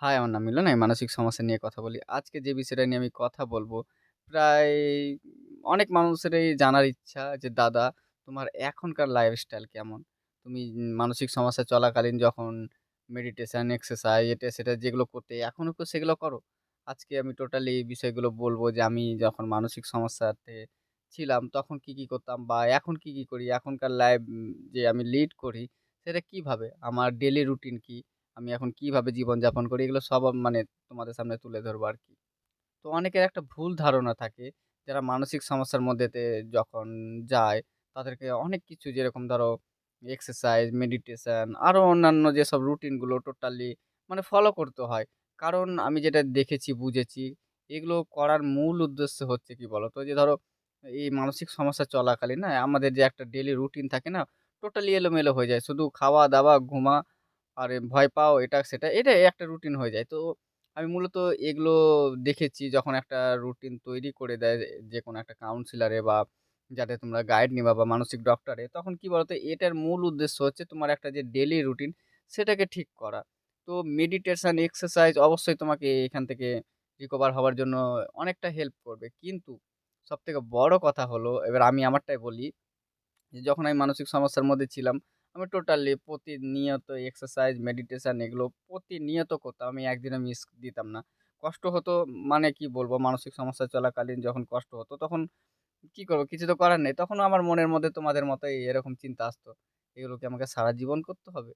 High, আমার নাম মিলন। আমি মানসিক সমস্যা নিয়ে কথা বলি। আজকে যে বিষয়টা নিয়ে আমি কথা বলবো, প্রায় অনেক মানুষেরই জানার ইচ্ছা যে, "দাদা, তোমার এখনকার লাইফস্টাইল কেমন? তুমি মানসিক সমস্যা চলাকালীন যখন মেডিটেশন, এক্সারসাইজ এটা সেটা যেগুলো করতে, এখনো কি সেগুলো করো?" আজকে আমি টোটালি এই বিষয়গুলো বলবো যে, আমি যখন মানসিক সমস্যাতে ছিলাম, তখন কি করতাম বা এখন কি করি? এখনকার লাইফ যে আমি লিড করি, সেটা কিভাবে? আমার ডেইলি রুটিন কি? আমি এখন কিভাবে জীবনযাপন করি এগুলো সব মানে তোমাদের সামনে তুলে ধরবো আরকি। তো অনেকের একটা ভুল ধারণা থাকে যারা মানসিক সমস্যার মধ্যেতে যখন যায় তাদেরকে অনেক কিছু যেরকম ধরো এক্সারসাইজ, মেডিটেশন আরো অন্যান্য যেসব রুটিন গুলো টোটালি মানে ফলো করতে হয়। কারণ আমি যেটা দেখেছি, বুঝেছি এগুলো করার মূল উদ্দেশ্য হচ্ছে কি বলতো? যে ধরো এই মানসিক সমস্যা চলাকালীন না আমাদের যে একটা ডেইলি রুটিন থাকে না টোটালি এলোমেলো হয়ে যায়। শুধু খাওয়া-দাওয়া, ঘুমা আরে ভয় পাও এটা সেটা, এটাই একটা রুটিন হয়ে যায়। তো আমি মূলত এগুলো দেখেছি যখন একটা রুটিন তৈরি করে দেয় যেকোনো একটা কাউন্সিলরে বা যাতে তোমরা গাইড নিবা বা মানসিক ডক্টরে, তখন কি বলতো এটার মূল উদ্দেশ্য হচ্ছে তোমার একটা যে ডেইলি রুটিন সেটাকে ঠিক করা। তো মেডিটেশন, এক্সারসাইজ অবশ্যই তোমাকে এখান থেকে রিকভার হওয়ার জন্য অনেকটা হেল্প করবে। কিন্তু সবথেকে বড় কথা হলো এবার আমি আমারটাই বলি যে যখন আমি মানসিক সমস্যার মধ্যে ছিলাম, আমি টোটালি প্রতিনিয়ত এক্সারসাইজ, মেডিটেশন এগুলো প্রতিনিয়ত করতাম। আমি একদিনও মিস দিতাম না। কষ্ট হতো মানে কি বলবো, মানসিক সমস্যা চলাকালীন যখন কষ্ট হতো, তখন কি করব? কিছু তো করার নেই। তখনও আমার মনের মধ্যে তোমাদের মতোই এরকম চিন্তা আসতো। এগুলো কি আমাকে সারা জীবন করতে হবে?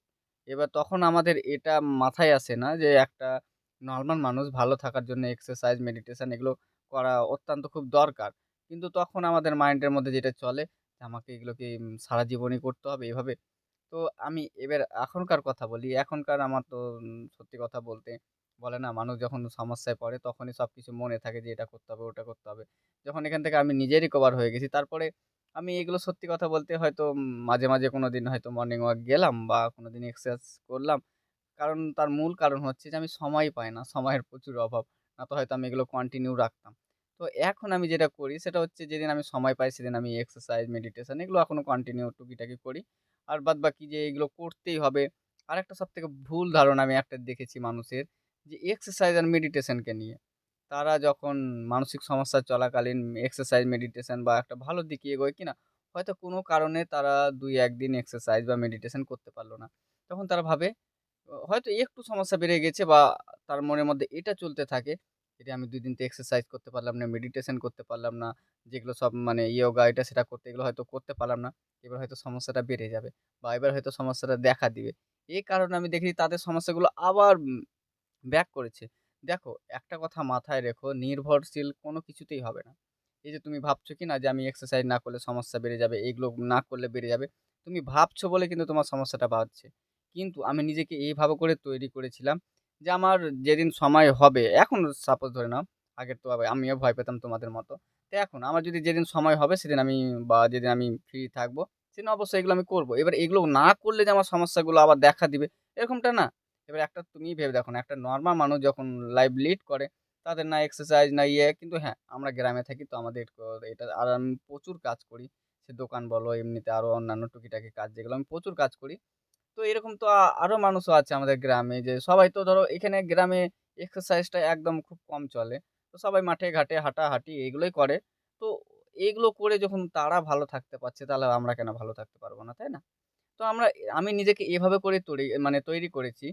এবার তখন আমাদের এটা মাথায় আসে না যে একটা নরমাল মানুষ ভালো থাকার জন্য এক্সারসাইজ, মেডিটেশন এগুলো করা অত্যন্ত খুব দরকার। কিন্তু তখন আমাদের মাইন্ডের মধ্যে যেটা চলে যে আমাকে এগুলো কি সারা জীবনই করতে হবে এভাবে? তো আমি এবার এখনকার কথা বলি। এখনকার আমার তো সত্যি কথা বলতে বলে না মানুষ যখন সমস্যায় পড়ে তখনই সবকিছু মনে থাকে যে এটা করতে হবে, ওটা করতে হবে। যখন এখান থেকে আমি নিজে রিকভার হয়ে গেছি তারপরে আমি এগুলো সত্যি কথা বলতে হয়তো মাঝে কোনোদিন হয়তো মর্নিং ওয়াক গেলাম বা কোনোদিন এক্সারসাইজ করলাম। কারণ তার মূল কারণ হচ্ছে যে আমি সময় পাই না। সময়ের প্রচুর অভাব। নয়তো হয়তো আমি এগুলো কন্টিনিউ রাখতাম। তো এখন আমি যেটা করি সেটা হচ্ছে যেদিন আমি সময় পাই সেদিন আমি এক্সারসাইজ, মেডিটেশন এগুলো এখনো কন্টিনিউ টুকিটাকি করি। আর বাদবাকি যে এগুলো করতেই হবে। আরেকটা সবথেকে ভুল ধারণা আমি একটা দেখেছি মানুষের যে এক্সারসাইজ আর মেডিটেশনকে নিয়ে। তারা যখন মানসিক সমস্যা চলাকালীন এক্সারসাইজ, মেডিটেশন বা একটা ভালো দিকে এগোয় কিনা, হয়তো কোনো কারণে তারা ২-১ দিন এক্সারসাইজ বা মেডিটেশন করতে পারল না। তখন তারা ভাবে হয়তো একটু সমস্যা বেড়ে গেছে বা তার মনের মধ্যে এটা চলতে থাকে যে আমি ২ দিন তো এক্সারসাইজ করতে পারলাম না, মেডিটেশন করতে পারলাম না। যেগুলো সব মানে ইয়োগা এটা সেটা করতে এগুলো হয়তো করতে পারলাম না। এবার হয়তো সমস্যাটা বেড়ে যাবে বা এবার হয়তো সমস্যাটা দেখা দিবে। এই কারণে আমি দেখি তাদের সমস্যাগুলো আবার ব্যাক করেছে। দেখো একটা কথা মাথায় রেখো, নির্ভরশীল কোনো কিছুতেই হবে না। এই যে তুমি ভাবছো কিনা যে আমি এক্সারসাইজ না করলে সমস্যা বেড়ে যাবে, এগুলো না করলে বেড়ে যাবে। তুমি ভাবছো বলে কিন্তু তোমার সমস্যাটা বাড়ছে। কিন্তু আমি নিজেকে এইভাবে করে তৈরি করেছিলাম যে আমার যেদিন সময় হবে, এখন সাপোজ ধরে নাও, আগের তো আমিও ভয় পেতাম তোমাদের মতো। তো এখন আমার যদি যেদিন সময় হবে সেদিন আমি বা যেদিন আমি ফ্রি থাকবো, সেদিন অবশ্যই এগুলো আমি করব। এবার এগুলো না করলে যে আমার সমস্যাগুলো আবার দেখা দিবে, এরকমটা না। এবার একটা তুমিই ভেবে দেখো না, একটা নরমাল মানুষ যখন লাইফ লিড করে, তাদের না এক্সারসাইজ না ইয়ে কিন্তু হ্যাঁ, আমরা গ্রামে থাকি তো আমাদের এটা আর আমি প্রচুর কাজ করি। সে দোকান বলো, এমনিতে আরো অন্যান্য টুকিটাকি কাজ যেগুলো আমি প্রচুর কাজ করি। তো এরকম তো আরো মানুষও আছে আমাদের গ্রামে যে সবাই তো ধরো এখানে গ্রামে এক্সারসাইজটা একদম খুব কম চলে। তো সবাই মাঠে ঘাটে হাঁটাহাঁটি এগুলোই করে। তো এগুলো করে যখন তারা ভালো থাকতে পারছে, তাহলে আমরা কেন ভালো থাকতে পারব না, তাই না? তো আমি নিজেকে এভাবে করে মানে তৈরি করেছি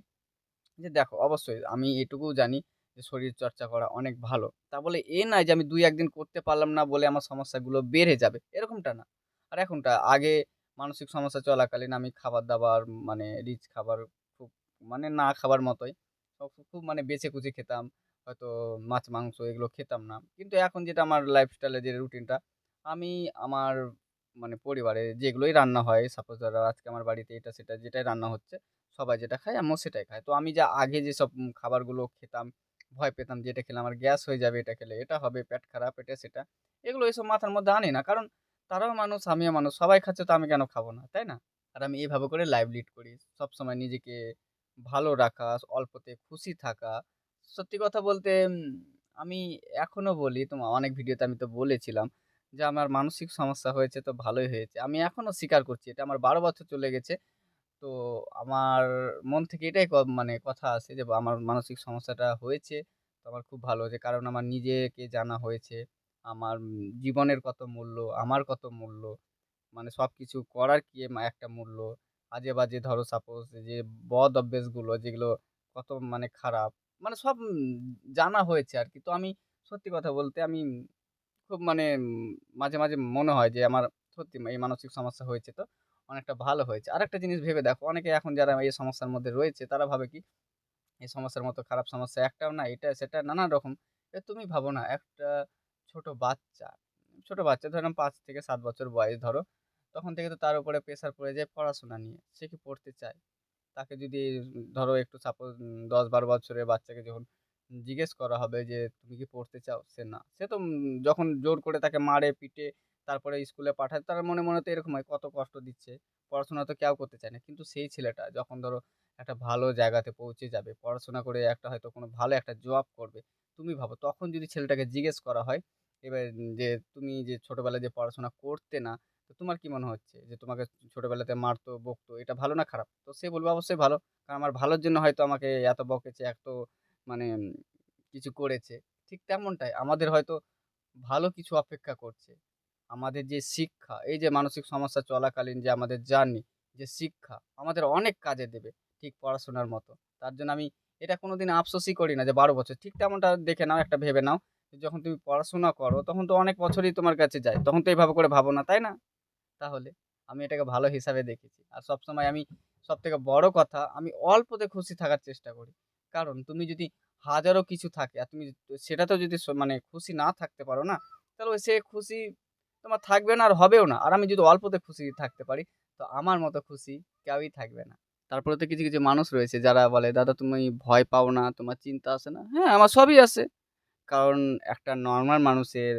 যে দেখো অবশ্যই আমি এটুকুও জানি যে শরীরচর্চা করা অনেক ভালো। তা বলে এ নয় যে আমি ২-১ দিন করতে পারলাম না বলে আমার সমস্যাগুলো বেড়ে যাবে, এরকমটা না। আর এখনটা আগে মানসিক সমস্যা চলাকালীন আমি খাবার-দাবার মানে রিচ খাবার খুব মানে না খাবার মতোই। খুব মানে বেছে-কুচে খেতাম। হয়তো মাছ-মাংস এগুলো খেতাম না। কিন্তু এখন যেটা আমার লাইফস্টাইল এর যে রুটিনটা, আমি আমার মানে পরিবারে যেগুলোই রান্না হয়, সাপোজ ধরো আজকে আমার বাড়িতে এটা সেটা যেটাই রান্না হচ্ছে সবাই যেটা খায় আম্মু সেটাই খায়। তো আমি যা আগে যেসব খাবারগুলো খেতাম, ভয় পেতাম যে এটা খেলে আমার গ্যাস হয়ে যাবে, এটা খেলে এটা হবে, পেট খারাপ, এটা সেটা। এগুলো এসব মাথার মধ্যে আনি না। কারণ তারাও মানুষ, আমিও মানুষ। সবাই খাচ্ছে তো আমি কেন খাবো না, তাই না? আর আমি এভাবে করে লাইভ লিড করি। সবসময় নিজেকে ভালো রাখা, অল্পতে খুশি থাকা। সত্যি কথা বলতে আমি এখনো বলি অনেক ভিডিওতে আমি তো বলেছিলাম যে আমার মানসিক সমস্যা হয়েছে তো ভালোই হয়েছে। আমি এখনো স্বীকার করছি এটা আমার ১২ বছর চলে গেছে। তো তো আমার মন থেকে এটাই মানে কথা আসে যে আমার মানসিক সমস্যাটা হয়েছে। তো আমার খুব ভালো হয়েছে। কারণ আমার নিজেকে জানা হয়েছে। আমার জীবনের কত মূল্য, আমার কত মূল্য। মানে সবকিছু করার কি একটা মূল্য। আজে-বাজে ধরো সাপোজ যে বদ অভ্যাসগুলো যেগুলো কত মানে খারাপ। মানে সব জানা হয়েছে আরকি। তো আমি সত্যি কথা বলতে আমি খুব মানে মাঝে মাঝে মনে হয় যে আমার সত্যি এই মানসিক সমস্যা হয়েছে তো অনেকটা ভালো হয়েছে। আরেকটা জিনিস ভেবে দেখো অনেকে এখন যারা এই সমস্যার মধ্যে রয়েছে তারা ভাবে কি এই সমস্যার মতো খারাপ সমস্যা একটাও না, এটা সেটা নানান রকম। তুমি ভাবো না একটা ছোট বাচ্চা, ছোট বাচ্চা ধরুন ৫ থেকে ৭ বছর বয়স ধরো, তখন থেকে তো তার উপরে প্রেশার পড়ে যায় পড়াশোনা নিয়ে। সে কি পড়তে চায়? তাকে যদি ধরো একটু সাপোজ ১০-১২ বছরের বাচ্চাকে যখন জিজ্ঞেস করা হবে যে, "তুমি কি পড়তে চাও?" সে না। সে তো যখন জোর করে তাকে মারে, পিটে তারপরে স্কুলে পাঠায়, তার মনে তো এরকম হয় কত কষ্ট দিচ্ছে। পড়াশোনা তো কেউ করতে চায় না। কিন্তু সেই ছেলেটা যখন ধরো একটা ভালো জায়গাতে পৌঁছে যাবে, পড়াশোনা করে একটা হয়তো কোনো ভালো একটা জব করবে। তুমি ভাবো তখন যদি ছেলেটাকে জিজ্ঞেস করা হয়, এবার যে, "তুমি যে ছোটবেলায় যে পড়াশোনা করতে না, তো তোমার কি মনে হচ্ছে যে তোমাকে ছোটবেলাতে মারতো, বকতো এটা ভালো না খারাপ?" তো সে বলবে, "অবশ্যই ভালো।" কারণ আমার ভালোর জন্য হয়তো আমাকে এত বকেছে, এত মানে কিছু করেছে। ঠিক তেমনটাই আমাদের হয়তো ভালো কিছু অপেক্ষা করছে। আমাদের যে শিক্ষা, এই যে মানসিক সমস্যা চলাকালীন যে আমাদের জার্নি, যে শিক্ষা আমাদের অনেক কাজে দেবে। ঠিক পড়াশোনার মতো। তার জন্য আমি এটা কোনোদিন আফসোসই করি না যে ১২ বছর। ঠিক তেমনটা দেখে নাও, একটা ভেবে নাও। যখন তুমি পড়াশোনা করো তখন তো অনেক বছরই তোমার কাছে যায়। তখন তো এভাবে করে ভাবো না, তাই না? তাহলে আমি এটাকে ভালো হিসাবে দেখেছি। আর সবসময় আমি সবথেকে বড় কথা আমি অল্পতে খুশি থাকার চেষ্টা করি। কারণ তুমি যদি হাজারো কিছু থাকে আর তুমি সেটাতেও যদি মানে খুশি না থাকতে পারো না, তাহলে সে খুশি তোমার থাকবে না আর হবেও না। আর আমি যদি অল্পতে খুশি থাকতে পারি, তো আমার মতো খুশি কেউই থাকবে না। তারপরে তো কিছু মানুষ রয়েছে যারা বলে, "দাদা তুমি ভয় পাও না, তোমার চিন্তা আসে না?" হ্যাঁ, আমার সবই আসে। কারণ একটা নরমাল মানুষের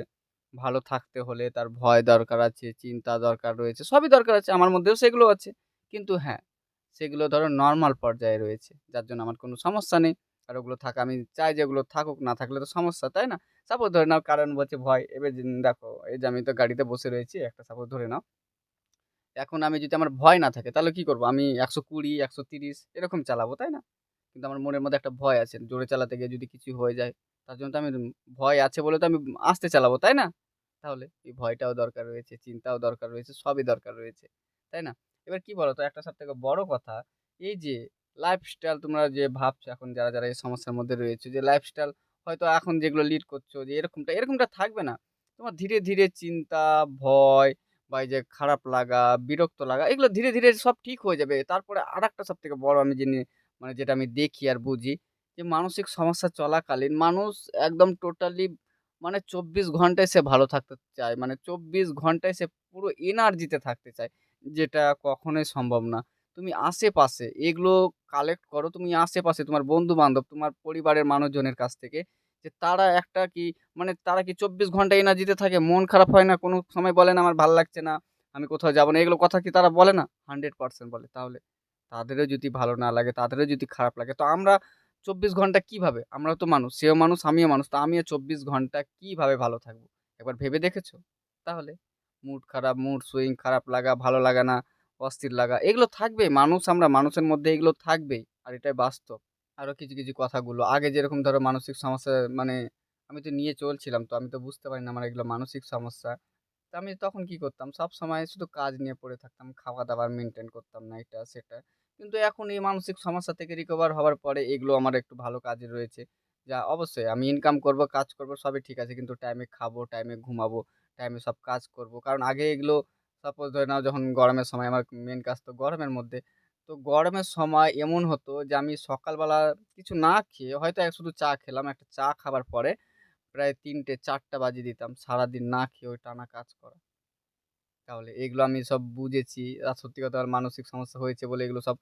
ভালো থাকতে হলে তার ভয় দরকার আছে, চিন্তা দরকার রয়েছে, সবই দরকার আছে। আমার মধ্যেও সেগুলো আছে। কিন্তু হ্যাঁ, সেগুলো ধরো নরমাল পর্যায়ে রয়েছে। যার জন্য আমার কোনো সমস্যা নেই। আর ওগুলো থাকা আমি চাই যে ওগুলো থাকুক, না থাকলে তো সমস্যা, তাই না? সাপোজ ধরে নাও কারণ বলছে ভয়। এবার দেখো এই যে আমি তো গাড়িতে বসে রয়েছি, একটা সাপোজ ধরে নাও। এখন আমি যদি আমার ভয় না থাকে তাহলে কি করব? আমি ১২০, ১৩০ এরকম চালাবো, তাই না? কিন্তু আমার মনের মধ্যে একটা ভয় আছে। জোরে চালাতে গিয়ে যদি কিছু হয়ে যায়, তার জন্য তো আমি ভয় আছে বলে তো আমি আস্তে চালাবো, তাই না? তাহলে এই ভয়টাও দরকার রয়েছে, চিন্তাও দরকার রয়েছে, সবই দরকার রয়েছে, তাই না? এবার কি বলতো একটা সবথেকে বড় কথা, এই যে লাইফস্টাইল তোমরা যে ভাবছো এখন যারা এই সমস্যার মধ্যে রয়েছে যে লাইফস্টাইল হয়তো এখন যেগুলো লিড করছো যে এরকমটা থাকবে না। তোমার ধীরে ধীরে চিন্তা, ভয় বা এই যে খারাপ লাগা, বিরক্ত লাগা এগুলো ধীরে ধীরে সব ঠিক হয়ে যাবে। তারপরে আরেকটা সবথেকে বড় আমি মানে যেটা আমি দেখি আর বুঝি যে মানসিক সমস্যা চলাকালীন মানুষ একদম টোটালি মানে ২৪ ঘন্টায় সে ভালো থাকতে চায়। মানে ২৪ ঘন্টায় সে পুরো এনার্জিতে থাকতে চায়। যেটা কখনোই সম্ভব না। তুমি আশেপাশে এগুলো কালেক্ট করো। তুমি আশেপাশে তোমার বন্ধু-বান্ধব, তোমার পরিবারের মানুষজনের কাছ থেকে যে তারা একটা কি মানে তারা কি ২৪ ঘন্টা এনার্জিতে থাকে? মন খারাপ হয় না? কোনো সময় বলে না, "আমার ভাল লাগছে না, আমি কোথাও যাবো না।" এগুলো কথা কি তারা বলে না? 100% বলে। তাহলে তাদেরও যদি ভালো না লাগে, তাদেরও যদি খারাপ লাগে, তো আমরা ২৪ ঘন্টা কিভাবে? আমরাও তো মানুষ, সেও মানুষ, আমিও মানুষ। তো আমিও ২৪ ঘন্টা কিভাবে ভালো থাকবো? একবার ভেবে দেখেছো? তাহলে মুড খারাপ, মুড সুইং, খারাপ লাগা, ভালো লাগা না, অস্থির লাগা এগুলো থাকবেই। মানুষ আমরা, মানুষের মধ্যে এগুলো থাকবেই। আর এটাই বাস্তব। আরো কিছু কথাগুলো আগে যেরকম ধরো মানসিক সমস্যা মানে আমি তো নিয়ে চলছিলাম। তো আমি তো বুঝতে পারি না আমার এগুলো মানসিক সমস্যা। তো আমি তখন কি করতাম? সবসময় শুধু কাজ নিয়ে পড়ে থাকতাম। খাওয়া-দাওয়ার মেইনটেইন করতাম না এটা সেটা। কিন্তু এখন এই মানসিক সমস্যা থেকে রিকভার হওয়ার পরে এগুলো আমার একটু ভালো কাজে রয়েছে। যা অবশ্যই আমি ইনকাম করব, কাজ করব সবই ঠিক আছে। কিন্তু টাইমে খাবো, টাইমে ঘুমাবো, টাইমে সব কাজ করব। কারণ আগে এগুলো সাপোজ ধরে নাও যখন গরমের সময় আমার মেইন কাজ তো গরমের মধ্যে। তো গরমের সময় এমন হতো যে আমি সকালবেলা কিছু না খেয়ে হয়তো শুধু চা খেলাম। একটা চা খাবার পরে প্রায় ৩:০০-৪:০০ বাজিয়ে দিতাম। সারাদিন না খেয়ে ওই টানা কাজ করা। তাহলে এগুলো আমি সব বুঝেছি। আর সত্যি কথা আর মানসিক সমস্যা হয়েছে বলে এগুলো সব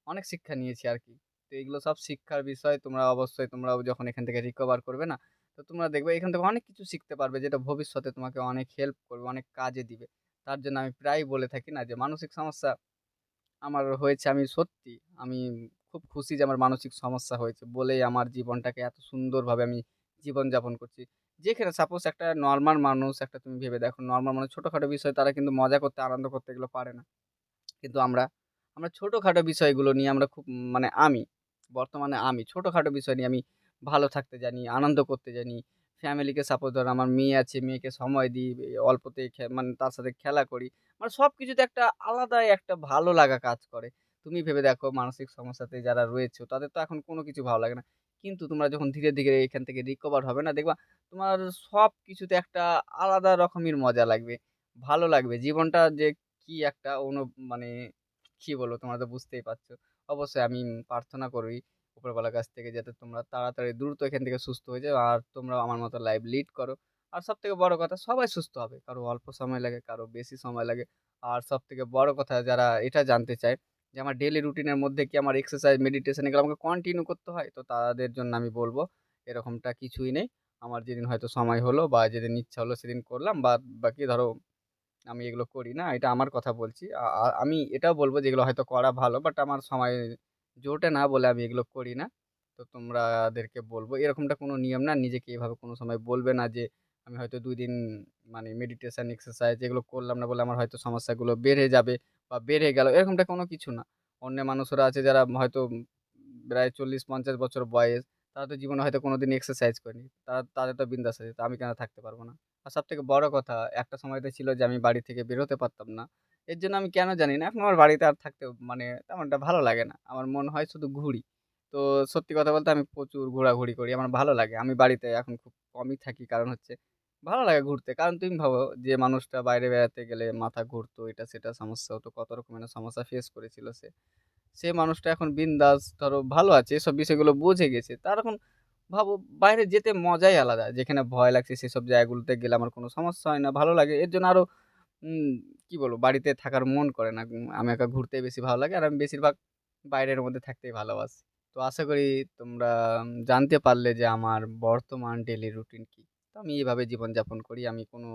অনেক শিক্ষা নিয়েছি আরকি। তো এগুলো সব শিক্ষার বিষয় তোমরা অবশ্যই তোমরাও যখন এখান থেকে রিকভার করবে না, তো তোমরা দেখবে এখান থেকে অনেক কিছু শিখতে পারবে যেটা ভবিষ্যতে তোমাকে অনেক হেল্প করবে, অনেক কাজে দিবে। তার জন্য আমি প্রায়ই বলে থাকি না যে মানসিক সমস্যা আমার হয়েছে আমি সত্যি আমি খুব খুশি যে আমার মানসিক সমস্যা হয়েছে বলেই আমার জীবনটাকে এত সুন্দরভাবে আমি জীবনযাপন করছি। যেখানে সাপোজ একটা নরমাল মানুষ একটা তুমি ভেবে দেখো নরমাল মানুষ ছোটখাটো বিষয় তারা কিন্তু মজা করতে, আনন্দ করতে এগুলো পারে না। কিন্তু আমরা আমরা ছোটখাটো বিষয়গুলো নিয়ে আমরা খুব মানে বর্তমানে আমি ছোটখাটো বিষয় নিয়ে আমি ভালো থাকতে জানি, আনন্দ করতে জানি। ফ্যামিলিকে সাপোজ ধরো আমার মেয়ে আছে, মেয়েকে সময় দিই, অল্পতেই মানে তার সাথে খেলা করি। মানে সবকিছুতে একটা আলাদাই একটা ভালো লাগা কাজ করে। তুমি ভেবে দেখো মানসিক সমস্যাতে যারা রয়েছে তাদের তো এখন কোনো কিছু ভালো লাগে না। কিন্তু তোমরা যখন ধীরে, ধীরে এখান থেকে রিকভার হবে না দেখবা তোমার সবকিছুতে একটা আলাদা রকমের মজা লাগবে। ভালো লাগবে। জীবনটা যে কি একটা মানে কি বলবো তোমরা তো বুঝতেই পারছো। অবশ্যই আমি প্রার্থনা করি উপরওয়ালার কাছ থেকে যাতে তোমরা তাড়াতাড়ি দ্রুত এখান থেকে সুস্থ হয়ে যাও। আর তোমরাও আমার মতো লাইফ লিড করো। আর সবথেকে বড় কথা সবাই সুস্থ হবে। কারো অল্প সময় লাগে, কারো বেশি সময় লাগে। আর সবথেকে বড় কথা যারা এটা জানতে চায় যে আমার ডেইলি রুটিনের মধ্যে কি আমার এক্সারসাইজ, মেডিটেশন এগুলো আমাকে কন্টিনিউ করতে হয়? তো তাদের জন্য আমি বলব এরকমটা কিছুই নেই। আমার যেদিন হয়তো সময় হলো বা যেদিন ইচ্ছা হলো সেদিন করলাম। বাদ বাকি ধরো আমি এগুলো করি না। এটা আমার কথা বলছি। আ আ আমি এটাও বলব যে এগুলো হয়তো করা ভালো। বাট আমার সময় জোটে না বলে আমি এগুলো করি না। তো তোমরাদেরকে বলব এরকমটা কোনো নিয়ম না। নিজেকে এভাবে কোনো সময় বলবে না যে আমি হয়তো ২ দিন মানে মেডিটেশন, এক্সারসাইজ এগুলো করলাম না বলে আমার হয়তো সমস্যাগুলো বেড়ে যাবে বা বেড়ে গেল। এরকমটা কোনো কিছু না। অন্য মানুষেরা আছে যারা হয়তো প্রায় ৪০-৫০ বছর বয়স। তারা তো জীবনে হয়তো কোনোদিন এক্সারসাইজ করেনি। তাদের তো বিন্দাস আছে। তো আমি কেন থাকতে পারব না? আর সবথেকে বড় কথা একটা সময়তে ছিল যে আমি বাড়ি থেকে বেরোতে পারতাম না। এর জন্য আমি কেন জানি না এখন আমার বাড়িতে আর থাকতে মানে তেমন একটা ভালো লাগে না। আমার মনে হয় শুধু ঘুরি। তো সত্যি কথা বলতে আমি প্রচুর ঘোরাঘুরি করি। আমার ভালো লাগে। আমি বাড়িতে এখন খুব কমই থাকি। কারণ হচ্ছে ভালো লাগে ঘুরতে। কারণ তুমি ভাবো যে মানুষটা বাইরে বেড়াতে গেলে মাথা ঘুরতো, এটা সেটা সমস্যা হতো। কত রকমের সমস্যা ফেস করেছিল সে। সে মানুষটা এখন বিন্দাস ধরো ভালো আছে। এসব বিষয়গুলো বুঝে গেছে। তার এখন ভাবো বাইরে যেতে মজাই আলাদা। যেখানে ভয় লাগছে সেসব জায়গাগুলোতে গেলে আমার কোনো সমস্যা হয় না, ভালো লাগে। এর জন্য আরো উম কি বলবো বাড়িতে থাকার মন করে না। আমি একা ঘুরতেই বেশি ভালো লাগে। আর আমি বেশিরভাগ বাইরের মধ্যে থাকতেই ভালোবাসি। তো আশা করি তোমরা জানতে পারলে যে আমার বর্তমান ডেইলি রুটিন কি। তো আমি এভাবে জীবনযাপন করি। আমি কোনো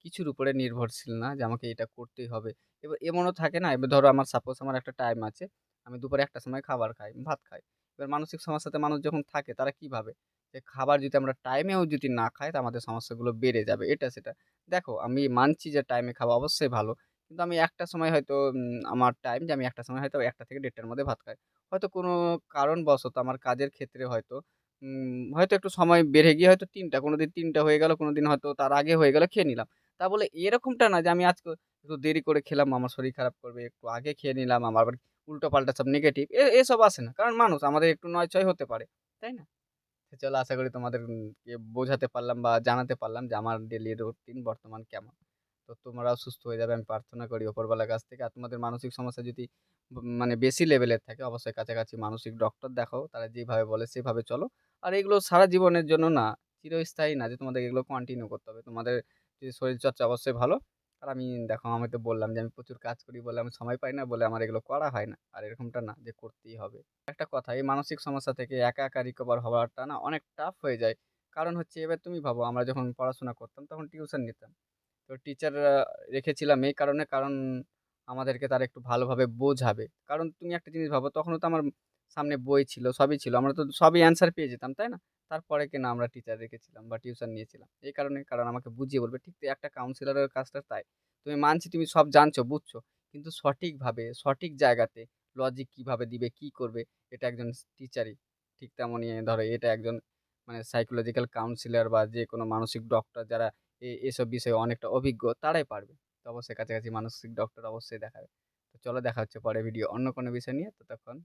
কিছুর উপরে নির্ভরশীল না যে আমাকে এটা করতেই হবে। এবার এমনও থাকে না? এবার ধরো আমার সাপোজ আমার একটা টাইম আছে। আমি দুপুরে ১ টার সময় খাবার খাই, ভাত খাই। এবার মানসিক সমস্যাতে মানুষ যখন থাকে তারা কি ভাবে? যে খাবার যদি আমরা টাইমেও যদি না খাই তো আমাদের সমস্যাগুলো বেড়ে যাবে এটা সেটা। দেখো আমি মানছি যে টাইমে খাওয়া অবশ্যই ভালো। কিন্তু আমি একটা সময় হয়তো আমার টাইম যে আমি একটা সময় হয়তো ১টা থেকে ১:৩০ টার মধ্যে ভাত খাই। হয়তো কোনো কারণবশত আমার কাজের ক্ষেত্রে হয়তো একটু সময় বেড়ে গিয়ে হয়তো ৩টা কোনোদিন ৩টা হয়ে গেল, কোনোদিন হয়তো তার আগে হয়ে গেল খেয়ে নিলাম। তা বলে এরকমটা না যে আমি আজকে একটু দেরি করে খেলাম আমার শরীর খারাপ করবে, একটু আগে খেয়ে নিলাম আমার আবার উল্টোপাল্টা সব নেগেটিভ এসব আসে না। কারণ মানুষ আমাদের একটু নয়-ছয় হতে পারে। তাই না? তো চলো আশা করি তোমাদের কে বোঝাতে পারলাম বা জানাতে পারলাম যে আমার ডেইলি রুটিন বর্তমান কেমন। তো তোমরাও সুস্থ হয়ে যাবে আমি প্রার্থনা করি উপরওয়ালার কাছ থেকে। আর তোমাদের মানসিক সমস্যা যদি মানে বেশি লেভেলের থাকে অবশ্যই কাছাকাছি মানসিক ডক্টর দেখাও। তারা যেভাবে বলে সেভাবে চলো। আর এগুলো সারা জীবনের জন্য না, চিরস্থায়ী না যে তোমাদের এগুলো কন্টিনিউ করতে হবে। তোমাদের যে শরীরচর্চা অবশ্যই ভালো। আর আমি দেখো আমি তো বললাম যে আমি প্রচুর কাজ করি বলে আমি সময় পাই না বলে আমার এগুলো করা হয় না। আর এরকমটা না যে করতেই হবে। একটা কথা এই মানসিক সমস্যা থেকে একা, একা রিকভার হওয়াটা না অনেক টাফ হয়ে যায়। কারণ হচ্ছে এবার তুমি ভাবো আমরা যখন পড়াশোনা করতাম তখন টিউশন নিতাম। তো টিচাররা রেখেছিলাম এই কারণে কারণ আমাদেরকে তারা একটু ভালোভাবে বোঝাবে। কারণ তুমি একটা জিনিস ভাবো তখনও তো আমার সামনে বই ছিল, সবই ছিল। আমরা তো সবই অ্যান্সার পেয়ে যেতাম, তাই না? তারপরে কিনা আমরা টিচার রেখেছিলাম বা টিউশন নিয়েছিলাম। এই কারণে কারণ আমাকে বুঝিয়ে বলবে। ঠিক একটা কাউন্সিলরের কাজটা তাই। তুমি মানছি তুমি সব জানছো, বুঝছো। কিন্তু সঠিকভাবে, সঠিক জায়গাতে লজিক কিভাবে দিবে, কি করবে এটা একজন টিচারই। ঠিক তেমনই ধরো এটা একজন মানে সাইকোলজিক্যাল কাউন্সিলর বা যেকোনো মানসিক ডক্টর যারা এসব বিষয়ে অনেকটা অভিজ্ঞ তারাই পারবে। তো অবশ্যই কাছাকাছি মানসিক ডক্টর অবশ্যই দেখাবে। তো চলো দেখা হচ্ছে পরের ভিডিও অন্য কোনো বিষয় নিয়ে। ততক্ষণ